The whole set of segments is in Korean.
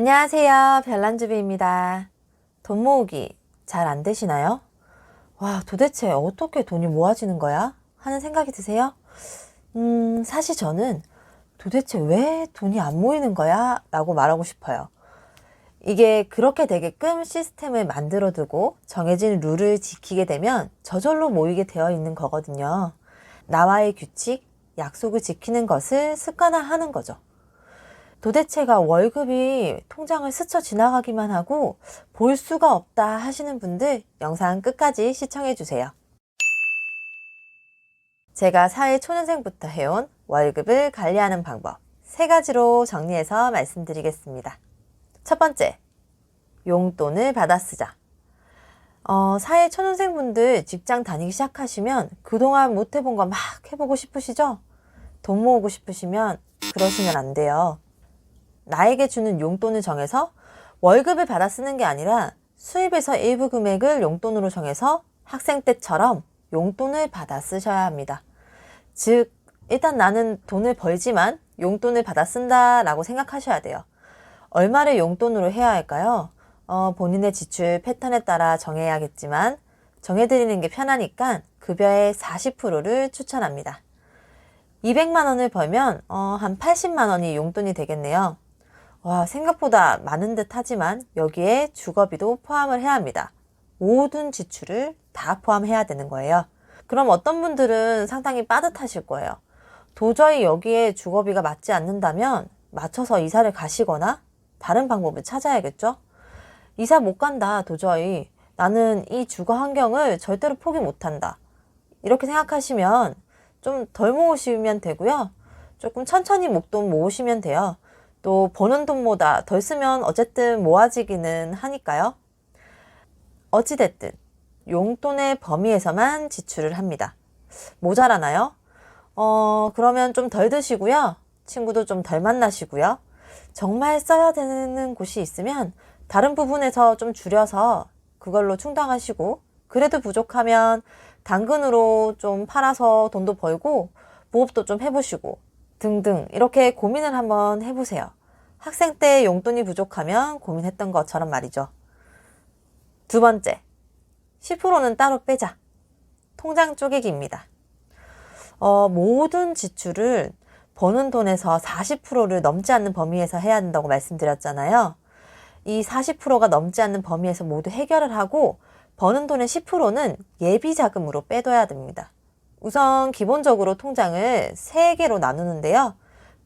안녕하세요. 별난주비입니다. 돈 모으기 잘 안 되시나요? 와, 도대체 어떻게 돈이 모아지는 거야? 하는 생각이 드세요? 사실 저는 도대체 왜 돈이 안 모이는 거야? 라고 말하고 싶어요. 이게 그렇게 되게끔 시스템을 만들어 두고 정해진 룰을 지키게 되면 저절로 모이게 되어 있는 거거든요. 나와의 규칙, 약속을 지키는 것을 습관화하는 거죠. 도대체가 월급이 통장을 스쳐 지나가기만 하고 볼 수가 없다 하시는 분들 영상 끝까지 시청해 주세요. 제가 사회 초년생부터 해온 월급을 관리하는 방법 3가지로 정리해서 말씀드리겠습니다. 첫 번째, 용돈을 받아 쓰자. 사회 초년생분들 직장 다니기 시작하시면 그동안 못 해본 거 막 해보고 싶으시죠? 돈 모으고 싶으시면 그러시면 안 돼요. 나에게 주는 용돈을 정해서 월급을 받아 쓰는 게 아니라 수입에서 일부 금액을 용돈으로 정해서 학생 때처럼 용돈을 받아 쓰셔야 합니다. 즉, 일단 나는 돈을 벌지만 용돈을 받아 쓴다라고 생각하셔야 돼요. 얼마를 용돈으로 해야 할까요? 본인의 지출 패턴에 따라 정해야겠지만 정해드리는 게 편하니까 급여의 40%를 추천합니다. 200만 원을 벌면 한 80만 원이 용돈이 되겠네요. 와, 생각보다 많은 듯 하지만 여기에 주거비도 포함을 해야 합니다. 모든 지출을 다 포함해야 되는 거예요. 그럼 어떤 분들은 상당히 빠듯하실 거예요. 도저히 여기에 주거비가 맞지 않는다면 맞춰서 이사를 가시거나 다른 방법을 찾아야겠죠? 이사 못 간다, 도저히. 나는 이 주거 환경을 절대로 포기 못 한다. 이렇게 생각하시면 좀 덜 모으시면 되고요. 조금 천천히 목돈 모으시면 돼요. 또 버는 돈보다 덜 쓰면 어쨌든 모아지기는 하니까요. 어찌됐든 용돈의 범위에서만 지출을 합니다. 모자라나요? 그러면 좀 덜 드시고요. 친구도 좀 덜 만나시고요. 정말 써야 되는 곳이 있으면 다른 부분에서 좀 줄여서 그걸로 충당하시고, 그래도 부족하면 당근으로 좀 팔아서 돈도 벌고 부업도 좀 해보시고 등등 이렇게 고민을 한번 해보세요. 학생 때 용돈이 부족하면 고민했던 것처럼 말이죠. 두 번째, 10%는 따로 빼자. 통장 쪼개기입니다. 모든 지출을 버는 돈에서 40%를 넘지 않는 범위에서 해야 한다고 말씀드렸잖아요. 이 40%가 넘지 않는 범위에서 모두 해결을 하고 버는 돈의 10%는 예비 자금으로 빼둬야 됩니다. 우선 기본적으로 통장을 3개로 나누는데요.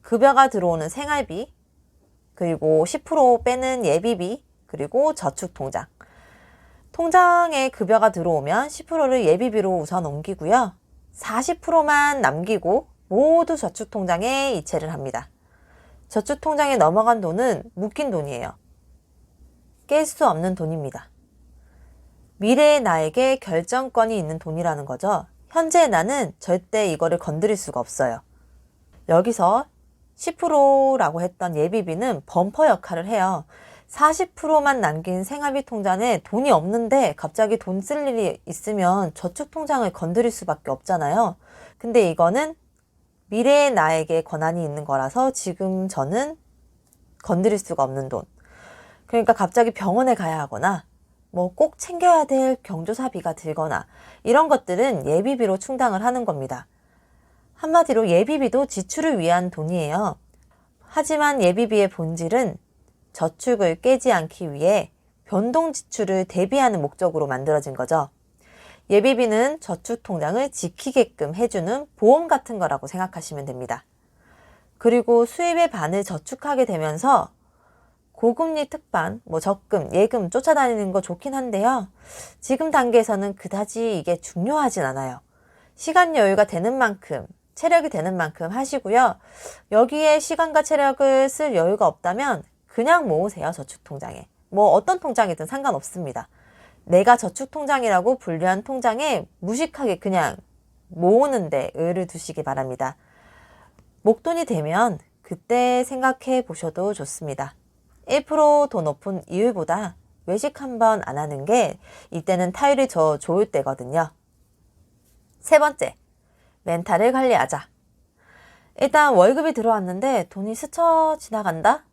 급여가 들어오는 생활비, 그리고 10% 빼는 예비비, 그리고 저축통장. 통장에 급여가 들어오면 10%를 예비비로 우선 옮기고요. 40%만 남기고 모두 저축통장에 이체를 합니다. 저축통장에 넘어간 돈은 묶인 돈이에요. 깰 수 없는 돈입니다. 미래의 나에게 결정권이 있는 돈이라는 거죠. 현재의 나는 절대 이거를 건드릴 수가 없어요. 여기서 10%라고 했던 예비비는 범퍼 역할을 해요. 40%만 남긴 생활비 통장에 돈이 없는데 갑자기 돈 쓸 일이 있으면 저축통장을 건드릴 수밖에 없잖아요. 근데 이거는 미래의 나에게 권한이 있는 거라서 지금 저는 건드릴 수가 없는 돈. 그러니까 갑자기 병원에 가야 하거나 뭐 꼭 챙겨야 될 경조사비가 들거나 이런 것들은 예비비로 충당을 하는 겁니다. 한마디로 예비비도 지출을 위한 돈이에요. 하지만 예비비의 본질은 저축을 깨지 않기 위해 변동 지출을 대비하는 목적으로 만들어진 거죠. 예비비는 저축 통장을 지키게끔 해주는 보험 같은 거라고 생각하시면 됩니다. 그리고 수입의 반을 저축하게 되면서 고금리 특반, 적금, 예금 쫓아다니는 거 좋긴 한데요. 지금 단계에서는 그다지 이게 중요하진 않아요. 시간 여유가 되는 만큼, 체력이 되는 만큼 하시고요. 여기에 시간과 체력을 쓸 여유가 없다면 그냥 모으세요, 저축통장에. 어떤 통장이든 상관없습니다. 내가 저축통장이라고 분류한 통장에 무식하게 그냥 모으는데 의의를 두시기 바랍니다. 목돈이 되면 그때 생각해 보셔도 좋습니다. 1%더 높은 이율보다 외식 한 번 안 하는 게 이때는 타율이 더 좋을 때거든요. 세 번째, 멘탈을 관리하자. 일단 월급이 들어왔는데 돈이 스쳐 지나간다?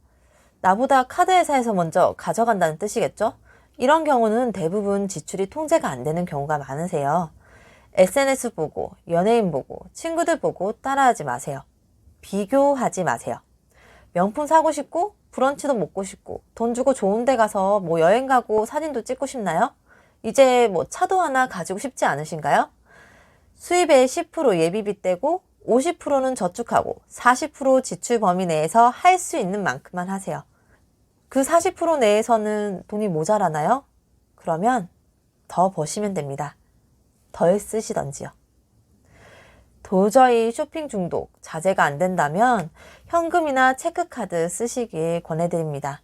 나보다 카드 회사에서 먼저 가져간다는 뜻이겠죠? 이런 경우는 대부분 지출이 통제가 안 되는 경우가 많으세요. SNS 보고, 연예인 보고, 친구들 보고 따라하지 마세요. 비교하지 마세요. 명품 사고 싶고, 브런치도 먹고 싶고, 돈 주고 좋은 데 가서 뭐 여행 가고 사진도 찍고 싶나요? 이제 뭐 차도 하나 가지고 싶지 않으신가요? 수입의 10% 예비비 떼고 50%는 저축하고 40% 지출 범위 내에서 할 수 있는 만큼만 하세요. 그 40% 내에서는 돈이 모자라나요? 그러면 더 버시면 됩니다. 덜 쓰시던지요. 도저히 쇼핑 중독 자제가 안 된다면 현금이나 체크카드 쓰시길 권해드립니다.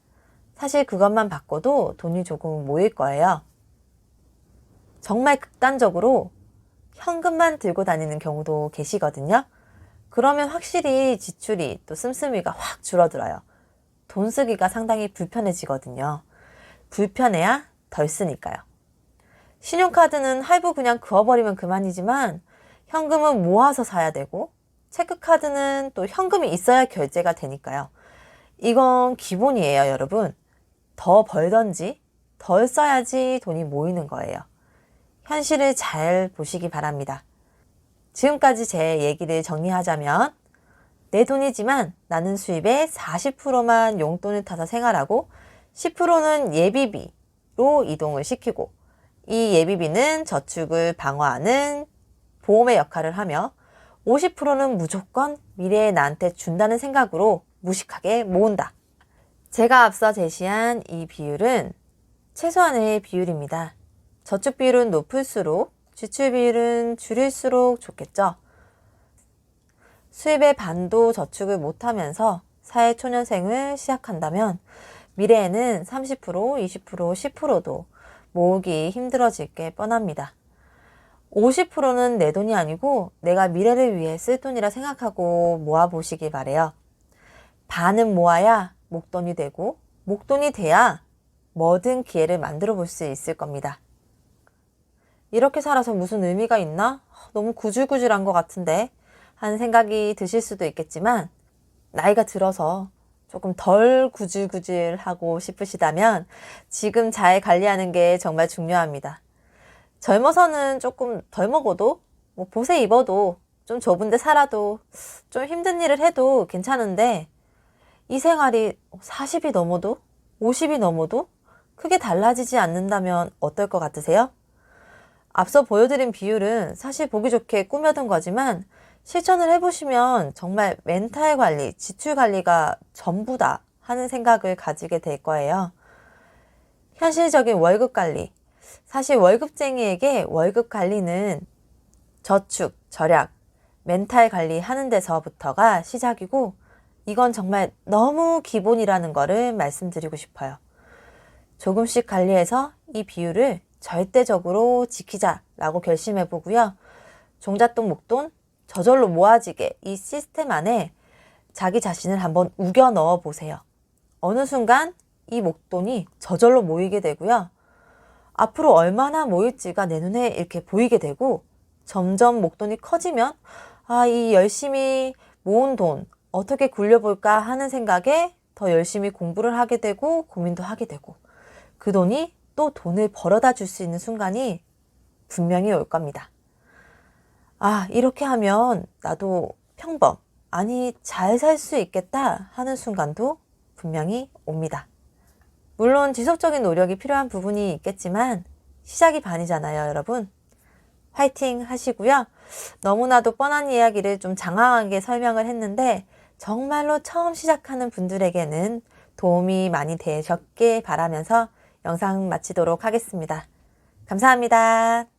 사실 그것만 바꿔도 돈이 조금 모일 거예요. 정말 극단적으로 현금만 들고 다니는 경우도 계시거든요. 그러면 확실히 지출이 또 씀씀이가 확 줄어들어요. 돈 쓰기가 상당히 불편해지거든요. 불편해야 덜 쓰니까요. 신용카드는 할부 그냥 그어버리면 그만이지만 현금은 모아서 사야 되고 체크카드는 또 현금이 있어야 결제가 되니까요. 이건 기본이에요, 여러분. 더 벌던지 덜 써야지 돈이 모이는 거예요. 현실을 잘 보시기 바랍니다. 지금까지 제 얘기를 정리하자면 내 돈이지만 나는 수입의 40%만 용돈을 타서 생활하고 10%는 예비비로 이동을 시키고 이 예비비는 저축을 방어하는 보험의 역할을 하며 50%는 무조건 미래에 나한테 준다는 생각으로 무식하게 모은다. 제가 앞서 제시한 이 비율은 최소한의 비율입니다. 저축 비율은 높을수록 지출 비율은 줄일수록 좋겠죠. 수입의 반도 저축을 못하면서 사회초년생을 시작한다면 미래에는 30%, 20%, 10%도 모으기 힘들어질 게 뻔합니다. 50%는 내 돈이 아니고 내가 미래를 위해 쓸 돈이라 생각하고 모아보시기 바래요. 반은 모아야 목돈이 되고 목돈이 돼야 뭐든 기회를 만들어 볼 수 있을 겁니다. 이렇게 살아서 무슨 의미가 있나? 너무 구질구질한 것 같은데 하는 생각이 드실 수도 있겠지만 나이가 들어서 조금 덜 구질구질하고 싶으시다면 지금 잘 관리하는 게 정말 중요합니다. 젊어서는 조금 덜 먹어도 뭐 보세 입어도 좀 좁은 데 살아도 좀 힘든 일을 해도 괜찮은데 이 생활이 40이 넘어도 50이 넘어도 크게 달라지지 않는다면 어떨 것 같으세요? 앞서 보여드린 비율은 사실 보기 좋게 꾸며둔 거지만 실천을 해보시면 정말 멘탈 관리, 지출 관리가 전부다 하는 생각을 가지게 될 거예요. 현실적인 월급 관리. 사실 월급쟁이에게 월급 관리는 저축, 절약, 멘탈 관리 하는 데서부터가 시작이고 이건 정말 너무 기본이라는 거를 말씀드리고 싶어요. 조금씩 관리해서 이 비율을 절대적으로 지키자라고 결심해 보고요. 종잣돈, 목돈, 저절로 모아지게 이 시스템 안에 자기 자신을 한번 우겨 넣어 보세요. 어느 순간 이 목돈이 저절로 모이게 되고요. 앞으로 얼마나 모일지가 내 눈에 이렇게 보이게 되고 점점 목돈이 커지면 이 열심히 모은 돈 어떻게 굴려볼까 하는 생각에 더 열심히 공부를 하게 되고 고민도 하게 되고 그 돈이 또 돈을 벌어다 줄 수 있는 순간이 분명히 올 겁니다. 이렇게 하면 나도 평범, 잘 살 수 있겠다 하는 순간도 분명히 옵니다. 물론 지속적인 노력이 필요한 부분이 있겠지만 시작이 반이잖아요, 여러분. 화이팅 하시고요. 너무나도 뻔한 이야기를 좀 장황하게 설명을 했는데 정말로 처음 시작하는 분들에게는 도움이 많이 되셨길 바라면서 영상 마치도록 하겠습니다. 감사합니다.